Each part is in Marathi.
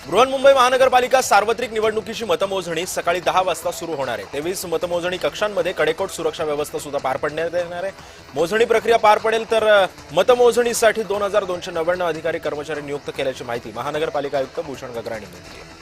बृहन्मुंबई महानगरपालिका सार्वत्रिक निवडणुकीची मतमोजणी सकाळी 10 वाजता सुरू होणार आहे। 23 मतमोजणी कक्षांमध्ये कडेकोट सुरक्षा व्यवस्था सुद्धा पार पडण्यात येणार आहे। मोजणी प्रक्रिया पार पडेल तर मतमोजणीसाठी 2299 अधिकारी कर्मचारी नियुक्त केल्याची माहिती महानगरपालिका आयुक्त भूषण गगराणी यांनी दिली आहे।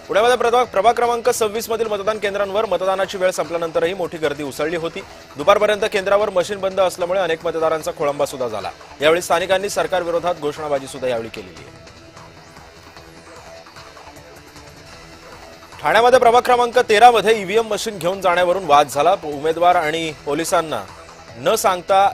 पुण्यामध्ये प्रभाग क्रमांक 26 मधील मतदान केंद्रांवर मतदानाची वेळ संपल्यानंतरही मोठी गर्दी उसळली होती। दुपारपर्यंत केंद्रावर मशीन बंद असल्यामुळे अनेक मतदारांचा खोळंबा सुद्धा झाला। यावेळी स्थानिकांनी सरकार विरोधात घोषणाबाजी सुद्धा यावेळी केलेली आहे। ठाण्यामध्ये प्रभाग क्रमांक 13 मध्ये ईव्हीएम मशीन घेऊन जाण्यावरून वाद झाला। उमेदवार आणि पोलिसांना न सांगता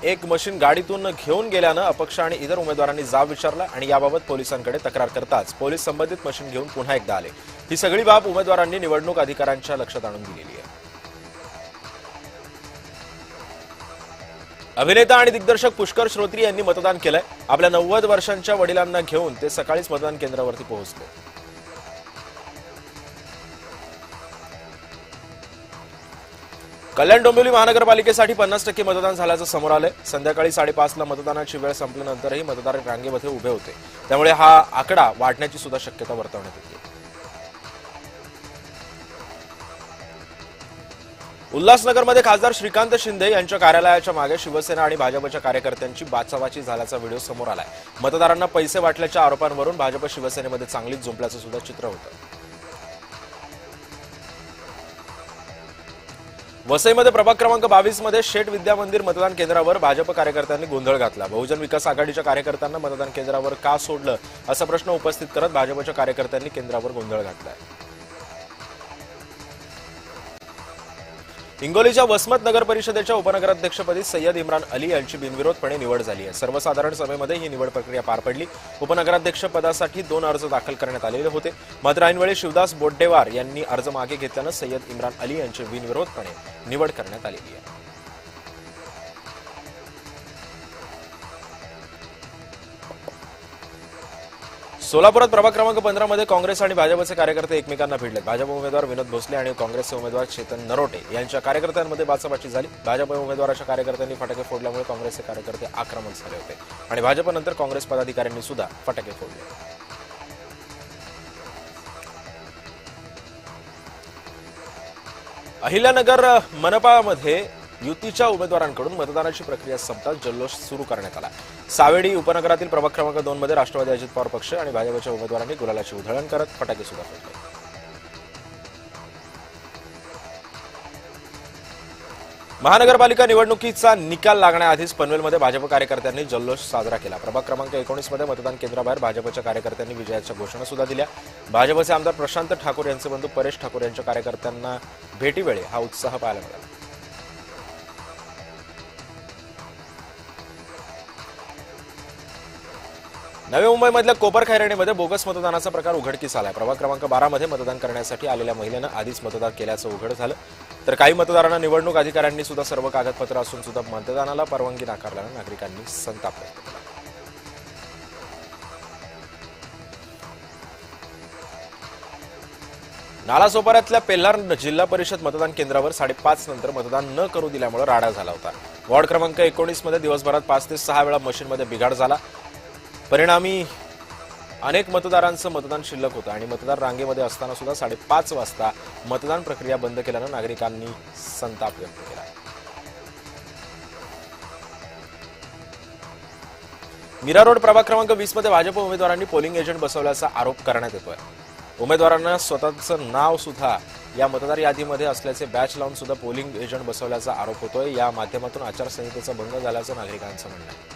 एक मशीन गाडीतून घेऊन गेल्यानं अपक्ष आणि इतर उमेदवारांनी जाब विचारला आणि याबाबत पोलिसांकडे तक्रार करताच पोलीस संबंधित मशीन घेऊन पुन्हा एकदा आले। ही सगळी बाब उमेदवारांनी निवडणूक अधिकाऱ्यांच्या लक्षात आणून दिलेली आहे। अभिनेता आणि दिग्दर्शक पुष्कर श्रोत्री यांनी मतदान केलंय। आपल्या 90 वर्षांच्या वडिलांना घेऊन ते सकाळीच मतदान केंद्रावरती पोहोचले। कल्याण डोंबिवली महानगरपालिकेसाठी 50% मतदान झाल्याचं समोर आलंय। संध्याकाळी 5:30 ला मतदानाची वेळ संपल्यानंतरही मतदार रांगेमध्ये उभे होते, त्यामुळे हा आकडा वाढण्याची सुद्धा शक्यता वर्तवण्यात येते। उल्हासनगरमध्ये खासदार श्रीकांत शिंदे यांच्या कार्यालयाच्या मागे शिवसेना आणि भाजपच्या कार्यकर्त्यांची बाचाबाची झाल्याचा व्हिडिओ समोर आलाय। मतदारांना पैसे वाटल्याच्या आरोपांवरून भाजप शिवसेनेमध्ये चांगलीच जुंपल्याचं सुद्धा चित्र होतं। वसईमध्ये प्रभाग क्रमांक 22 मध्ये शेठ विद्या मंदिर मतदान केंद्रावर भाजप कार्यकर्त्यांनी गोंधळ घातला। बहुजन विकास आघाडीच्या कार्यकर्त्यांना मतदान केंद्रावर का सोडलं असा प्रश्न उपस्थित करत भाजपच्या कार्यकर्त्यांनी केंद्रावर गोंधळ घातलाय। हिंगोलीच्या वसमत नगर परिषदेच्या उपनगराध्यक्षपदी सय्यद इम्रान अली यांची बिनविरोधपणे निवड झाली आहे। सर्वसाधारण सभेमध्ये ही निवड प्रक्रिया पार पडली। उपनगराध्यक्ष पदासाठी 2 अर्ज दाखल करण्यात आलेले होते, मात्र ऐनवेळी शिवदास बोड्डेवार यांनी अर्ज मागे घेतल्यानं सय्यद इम्रान अली यांची बिनविरोधपणे निवड करण्यात आलेली आहे। सोलापुरात प्रभाग क्रमांक 15 मध्ये काँग्रेस आणि भाजपचे कार्यकर्ते एकमेकांना भिडले। भाजप उमेदवार विनोद भोसले आणि काँग्रेसचे उमेदवार चेतन नरोटे यांच्या कार्यकर्त्यांमध्ये बाचाबाची झाली। भाजप उमेदवाराच्या कार्यकर्त्यांनी फटाके फोडल्यामुळे काँग्रेसचे कार्यकर्ते आक्रमक झाले होते आणि भाजपनंतर काँग्रेस पदाधिकाऱ्यांनी सुद्धा फटाके फोडले। अहिल्यानगर मनपामध्ये युतीच्या उमेदवारांकडून मतदानाची प्रक्रिया संपताच जल्लोष सुरू करण्यात आला। सावेडी उपनगरातील प्रभाग क्रमांक 2 मध्ये राष्ट्रवादी अजित पवार पक्ष आणि भाजपच्या उमेदवारांनी गुलालाची उधळण करत फटाके सुद्धा फोडले। महानगरपालिका निवडणुकीचा निकाल लागण्याआधीच पनवेलमध्ये भाजप कार्यकर्त्यांनी जल्लोष साजरा केला। प्रभाग क्रमांक 19 मध्ये मतदान केंद्राबाहेर भाजपच्या कार्यकर्त्यांनी विजयाच्या घोषणा सुद्धा दिल्या। भाजपचे आमदार प्रशांत ठाकूर यांचे बंधू परेश ठाकूर यांच्या कार्यकर्त्यांना भेटीवेळी हा उत्साह पाहायला मिळाला। नवी मुंबईमधल्या कोपर खैराणीमध्ये बोगस मतदानाचा प्रकार उघडकीस आलाय। प्रभाग क्रमांक 12 मध्ये मतदान करण्यासाठी आलेल्या महिलेनं आधीच मतदान केल्याचं उघड झालं, तर काही मतदारांना निवडणूक अधिकाऱ्यांनी सुद्धा सर्व कागदपत्र असून सुद्धा मतदानाला परवानगी नाकारल्यानं नागरिकांनी संताप व्यक्त केला। नालासोपाऱ्यातल्या पेल्हार जिल्हा परिषद मतदान केंद्रावर 5:30 नंतर मतदान न करू दिल्यामुळे राडा झाला होता। वॉर्ड क्रमांक 19 मध्ये दिवसभरात 5 ते 6 वेळा मशीनमध्ये बिघाड झाला। परिणामी अनेक मतदारांचं मतदान शिल्लक होतं आणि मतदार रांगेमध्ये असताना सुद्धा 5:30 वाजता मतदान प्रक्रिया बंद केल्यानं नागरिकांनी संताप व्यक्त केला। मीरा रोड प्रभाग क्रमांक 20 मध्ये भाजप उमेदवारांनी पोलिंग एजंट बसवल्याचा आरोप करण्यात येतोय। उमेदवारांना स्वतःचं नाव सुद्धा या मतदार यादीमध्ये असल्याचे बॅच लावून सुद्धा पोलिंग एजंट बसवल्याचा आरोप होतोय। या माध्यमातून आचारसंहितेचा भंग झाल्याचं नागरिकांचं म्हणणं आहे।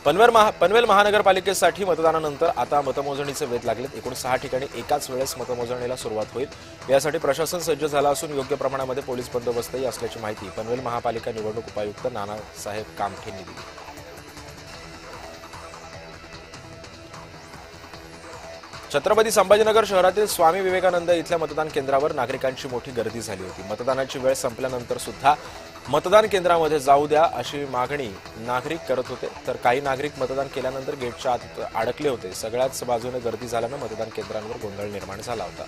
पनवेल महानगरपालिकेसाठी मतदानानंतर आता मतमोजणीचे वेध लागलेत। एकूण 6 ठिकाणी एकाच वेळेस मतमोजणीला सुरुवात होईल। यासाठी प्रशासन सज्ज झालं असून योग्य प्रमाणामध्ये पोलीस बंदोबस्तही असल्याची माहिती पनवेल महापालिका निवडणूक उपायुक्त नानासाहेब कामठेंनी दिली। छत्रपती संभाजीनगर शहरातील स्वामी विवेकानंद इथल्या मतदान केंद्रावर नागरिकांची मोठी गर्दी झाली होती। मतदानाची वेळ संपल्यानंतर सुद्धा मतदान केंद्रामध्ये जाऊ द्या अशी मागणी नागरिक करत होते, तर काही नागरिक मतदान केल्यानंतर गेटच्या आत अडकले होते। सगळ्याच बाजूने गर्दी झाल्यानं मतदान केंद्रांवर गोंधळ निर्माण झाला होता।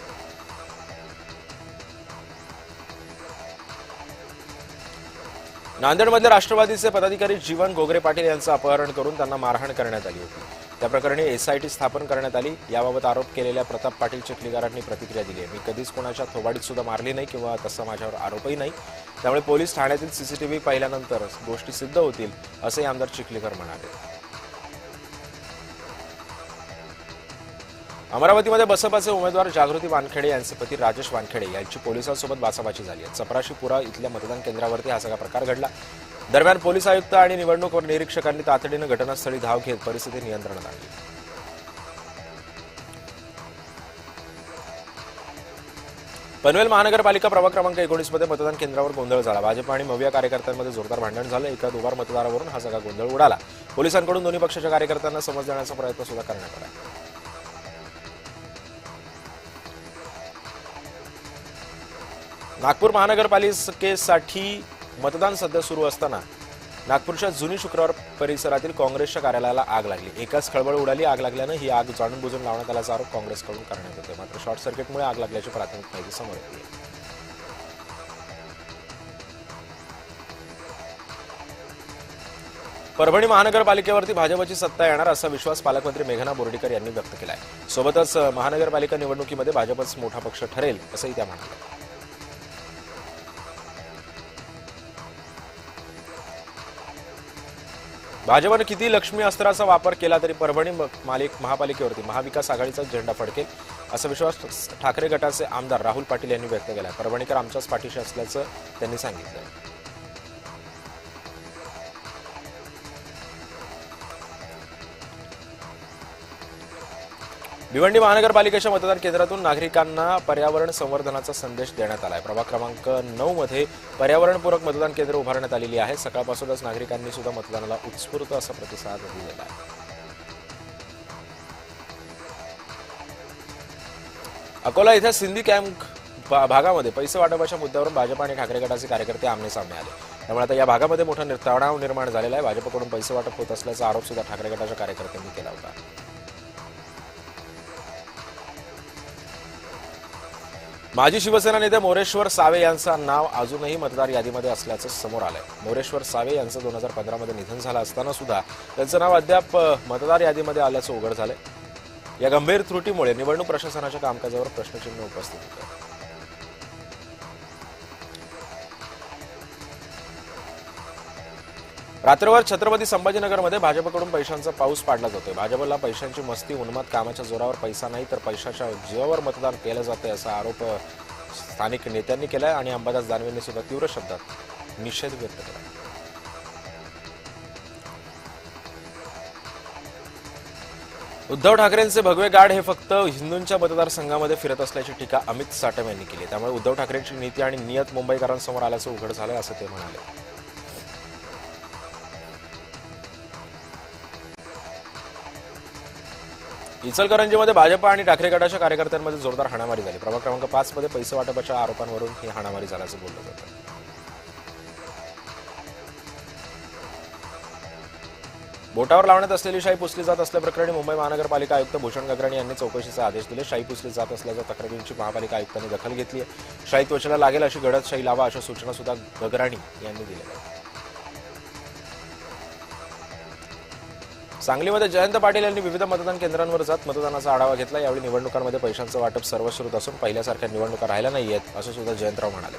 नांदेडमधले राष्ट्रवादीचे पदाधिकारी जीवन घोगरे पाटील यांचं अपहरण करून त्यांना मारहाण करण्यात आली होती. त्या प्रकरणी एसआयटी स्थापन करण्यात आली. याबाबत आरोप केलेल्या प्रताप पाटील चिखलीकरांनी प्रतिक्रिया दिली आहे. मी कधीच कोणाच्या थोबाडीत सुद्धा मारली नाही किंवा तसा माझ्यावर आरोपही नाही. त्यामुळे पोलीस ठाण्यातील सीसीटीव्ही पाहिल्यानंतर गोष्टी सिद्ध होतील असंही आमदार चिखलीकर म्हणाले. अमरावतीमध्ये बसपाचे उमेदवार जागृती वानखेडे यांचे पती राजेश वानखेडे यांची पोलिसांसोबत बाचाबाची झाली आहे. चपराशीपुरा इथल्या मतदान केंद्रावरती हा सगळा प्रकार घडला. दरम्यान पोलीस आयुक्त आणि निवडणूक निरीक्षकांनी तातडीनं घटनास्थळी धाव घेत परिस्थिती नियंत्रणात आणली. पनवेल महानगरपालिका प्रभाग क्रमांक 19 मध्ये मतदान केंद्रावर गोंधळ झाला. भाजप आणि मविया कार्यकर्त्यांमध्ये जोरदार भांडण झालं. एका दुबार मतदारावरून हा सगळा गोंधळ उडाला. पोलिसांकडून दोन्ही पक्षाच्या कार्यकर्त्यांना समज देण्याचा प्रयत्न सुद्धा करण्यात आला. नागपूर महानगरपालिकेसाठी मतदान सध्या सुरू असताना नागपूरच्या जुनी शुक्रवार परिसरातील काँग्रेसच्या कार्यालयाला आग लागली. एकाच खळबळ उडाली. आग लागल्यानं ही आग जाणून बुजून लावण्यात आल्याचा आरोप काँग्रेसकडून करण्यात येतोय. मात्र शॉर्ट सर्किटमुळे आग लागल्याची प्राथमिक माहिती समोर येते. परभणी महानगरपालिकेवरती भाजपची सत्ता येणार असा विश्वास पालकमंत्री मेघना बोर्डीकर यांनी व्यक्त केला आहे. सोबतच महानगरपालिका निवडणुकीमध्ये भाजपच मोठा पक्ष ठरेल असंही त्या म्हणाल्या. भाजपने किती लक्ष्मी अस्त्राचा वापर केला तरी परभणी महापालिकेवरती महाविकास आघाडीचा झेंडा फडकेल असा विश्वास ठाकरे गटाचे आमदार राहुल पाटील यांनी व्यक्त केला. परभणीकर आमच्याच पाठीशी असल्याचं त्यांनी सांगितलं. भिवंडी महानगरपालिकेच्या मतदान केंद्रातून नागरिकांना पर्यावरण संवर्धनाचा संदेश देण्यात आलाय. प्रभाग क्रमांक 9 मध्ये पर्यावरणपूरक मतदान केंद्र उभारण्यात आलेली आहे. सकाळपासूनच नागरिकांनी सुद्धा मतदानाला उत्स्फूर्त असा प्रतिसाद दिलेला आहे. अकोला इथं सिंधी कॅम्प भागामध्ये पैसे वाटपाच्या मुद्द्यावरून भाजप आणि ठाकरे गटाचे कार्यकर्ते आमने-सामने आले. त्यामुळे आता या भागामध्ये मोठा तणाव निर्माण झालेला आहे. भाजपकडून पैसे वाटप होत असल्याचा आरोप सुद्धा ठाकरे गटाच्या कार्यकर्त्यांनी केला होता. माजी शिवसेना नेते मोरेश्वर सावे यांचं नाव अजूनही मतदार यादीमध्ये असल्याचं समोर आलंय. मोरेश्वर सावे यांचं 2015 मध्ये निधन झालं असताना सुद्धा त्यांचं नाव अद्याप मतदार यादीमध्ये आल्याचं उघड झालंय. या गंभीर त्रुटीमुळे निवडणूक प्रशासनाच्या कामकाजावर प्रश्नचिन्ह उपस्थित होतं. रात्रभर छत्रपती संभाजीनगरमध्ये भाजपकडून पैशांचा पाऊस पाडला जातोय. भाजपला पैशांची मस्ती, उन्माद कामाच्या जोरावर पैसा नाही तर पैशाच्या जीवावर मतदान केलं जातंय असा आरोप स्थानिक नेत्यांनी केलाय आणि अंबादास दानवेंनी सुद्धा तीव्र शब्दात निषेध व्यक्त केला. उद्धव ठाकरेंचे भगवे गाड हे फक्त हिंदूंच्या मतदारसंघामध्ये फिरत असल्याची टीका अमित साटम यांनी केली. त्यामुळे उद्धव ठाकरेंची नीती आणि नियत मुंबईकरांसमोर आल्याचं उघड झालंय असं ते म्हणाले. इचलकरंजीमध्ये भाजप आणि ठाकरे गटाच्या कार्यकर्त्यांमध्ये जोरदार हाणामारी झाली. प्रभाग क्रमांक 5 मध्ये पैसे वाटपाच्या आरोपांवरून ही हाणामारी झाल्याचं बोललं जातं. बोटावर लावण्यात असलेली शाई पुसली जात असल्याप्रकरणी मुंबई महानगरपालिका आयुक्त भूषण गगराणी यांनी चौकशीचे आदेश दिले. शाई पुसली जात असल्याच्या तक्रारींची महापालिका आयुक्तांनी दखल घेतली आहे. शाई त्वचेला लागेल अशी गडद शाई लावा अशा सूचना सुद्धा गगराणी यांनी दिल्या आहेत. सांगलीमध्ये जयंत पाटील यांनी विविध मतदान केंद्रांवर जात मतदानाचा आढावा घेतला. यावेळी निवडणुकांमध्ये पैशांचं वाटप सर्वश्रुत असून पहिल्यासारख्या निवडणुका राहिल्या नाहीयेत असं सुद्धा जयंतराव म्हणाले.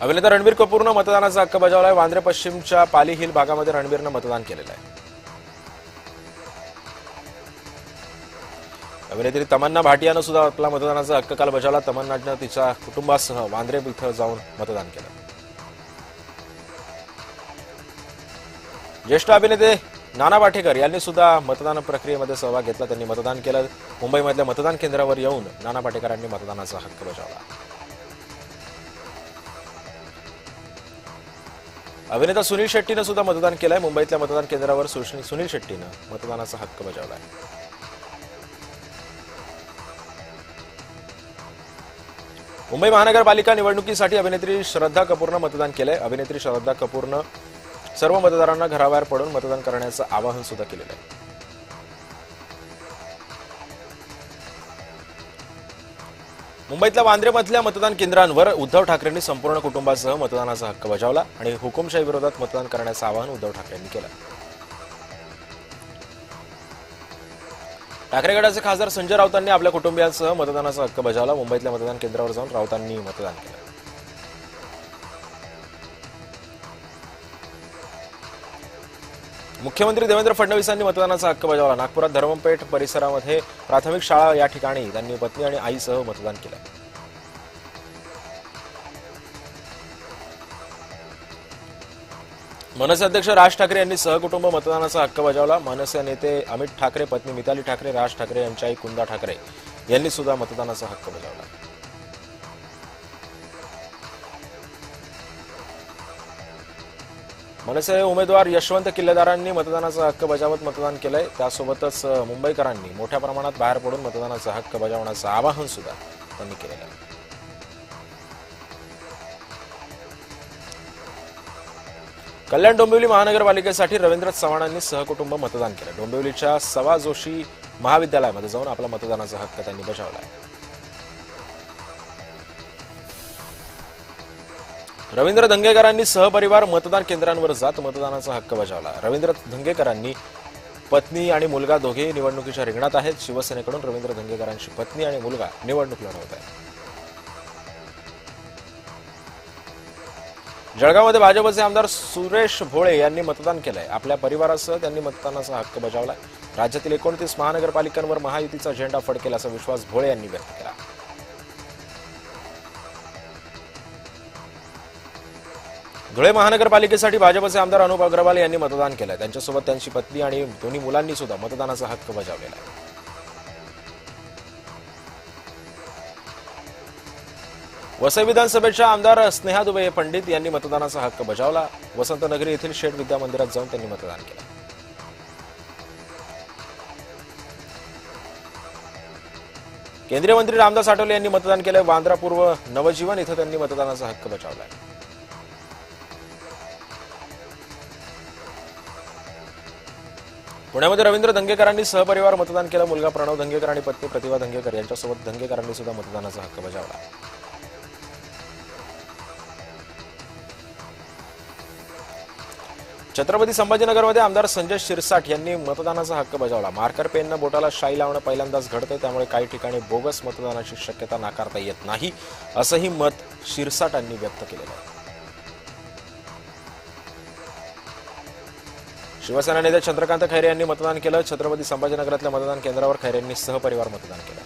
अभिनेता रणबीर कपूरनं मतदानाचा हक्क बजावलाय. वांद्रे पश्चिमच्या पाली हिल भागामध्ये रणबीरनं मतदान केलेलं आहे. अभिनेत्री तमन्ना भाटियानं सुद्धा आपला मतदानाचा हक्क काल बजावला. तमन्नानं तिच्या कुटुंबासह वांद्रे इथं जाऊन मतदान केलं. ज्येष्ठ अभिनेते नाना पाटेकर यांनी सुद्धा मतदान प्रक्रियेमध्ये सहभाग घेतला. त्यांनी मतदान केलं. मुंबईमधल्या मतदान केंद्रावर येऊन नाना पाटेकरांनी मतदानाचा हक्क बजावला. अभिनेता सुनील शेट्टीनं सुद्धा मतदान केलंय. मुंबईतल्या मतदान केंद्रावर सुनील शेट्टीनं मतदानाचा हक्क बजावलाय. मुंबई महानगरपालिका निवडणुकीसाठी अभिनेत्री श्रद्धा कपूरनं मतदान केलंय. अभिनेत्री श्रद्धा कपूरनं सर्व मतदारांना घराबाहेर पडून मतदान करण्याचं आवाहन सुद्धा केलेलं आहे. मुंबईतल्या वांद्रेमधल्या मतदान केंद्रांवर उद्धव ठाकरेंनी संपूर्ण कुटुंबासह मतदानाचा हक्क बजावला आणि हुकुमशाही विरोधात मतदान करण्याचं आवाहन उद्धव ठाकरेंनी केलं. ठाकरे गटाचे खासदार संजय राऊतांनी आपल्या कुटुंबियांसह मतदानाचा हक्क बजावला. मुंबईतल्या मतदान केंद्रावर जाऊन राऊतांनी मतदान केलं. मुख्यमंत्री देवेंद्र फडणवीसांनी मतदानाचा हक्क बजावला. नागपुरात धर्मपेठ परिसरामध्ये प्राथमिक शाळा या ठिकाणी त्यांनी पत्नी आणि आईसह मतदान केलं. मनसे अध्यक्ष राज ठाकरे यांनी सहकुटुंब मतदानाचा हक्क बजावला. मनसे नेते अमित ठाकरे, पत्नी मिताली ठाकरे, राज ठाकरे यांची आई कुंदा ठाकरे यांनी सुद्धा मतदानाचा हक्क बजावला. मनसे उमेदवार यशवंत किल्लेदारांनी मतदानाचा हक्क बजावत मतदान केलंय. त्यासोबतच मुंबईकरांनी मोठ्या प्रमाणात बाहेर पडून मतदानाचा हक्क बजावण्याचं आवाहन सुद्धा त्यांनी केलेलं आहे. कल्याण डोंबिवली महानगरपालिकेसाठी रवींद्र चव्हाणांनी सहकुटुंब मतदान केलं. डोंबिवलीच्या सवा जोशी महाविद्यालयामध्ये जाऊन आपला मतदानाचा हक्क त्यांनी बजावला. रवींद्र धंगेकरांनी सहपरिवार मतदान केंद्रांवर जात मतदानाचा हक्क बजावला. रवींद्र धंगेकरांनी पत्नी आणि मुलगा दोघेही निवडणुकीच्या रिंगणात आहेत. शिवसेनेकडून रवींद्र धंगेकरांची पत्नी आणि मुलगा निवडणूक लढवत आहेत. जळगावमध्ये भाजपचे आमदार सुरेश भोळे यांनी मतदान केलंय. आपल्या परिवारासह त्यांनी मतदानाचा हक्क बजावला. राज्यातील 29 महानगरपालिकांवर महायुतीचा झेंडा फडकेल असा विश्वास भोळे यांनी व्यक्त केला. धुळे महानगरपालिकेसाठी भाजपचे आमदार अनुप अग्रवाल यांनी मतदान केलंय. त्यांच्यासोबत त्यांची पत्नी आणि दोन्ही मुलांनी सुद्धा मतदानाचा हक्क बजावलेला आहे. वसई विधानसभेच्या आमदार स्नेहा दुबे पंडित यांनी मतदानाचा हक्क बजावला. वसंतनगरी येथील शेठ विद्या मंदिरात जाऊन त्यांनी मतदान केलं. केंद्रीय मंत्री रामदास आठवले यांनी मतदान केलंय. वांद्रा पूर्व नवजीवन इथं त्यांनी मतदानाचा हक्क बजावलाय. पुण्यामध्ये रवींद्र धंगेकरांनी सहपरिवार मतदान केलं. मुलगा प्रणव धंगेकर आणि पत्नी प्रतिभा धंगेकर यांच्यासोबत धंगेकरांनी सुद्धा मतदानाचा हक्क बजावला. छत्रपती संभाजीनगरमध्ये आमदार संजय शिरसाट यांनी मतदानाचा हक्क बजावला. मार्कर पेननं बोटाला शाई लावणं पहिल्यांदाच घडतंय, त्यामुळे काही ठिकाणी बोगस मतदानाची शक्यता नाकारता येत नाही, असंही मत शिरसाटांनी व्यक्त केलेलं आहे. शिवसेना नेते चंद्रकांत खैरे यांनी मतदान केलं. छत्रपती संभाजीनगरातल्या मतदान केंद्रावर खैरे यांनी सहपरिवार मतदान केलं.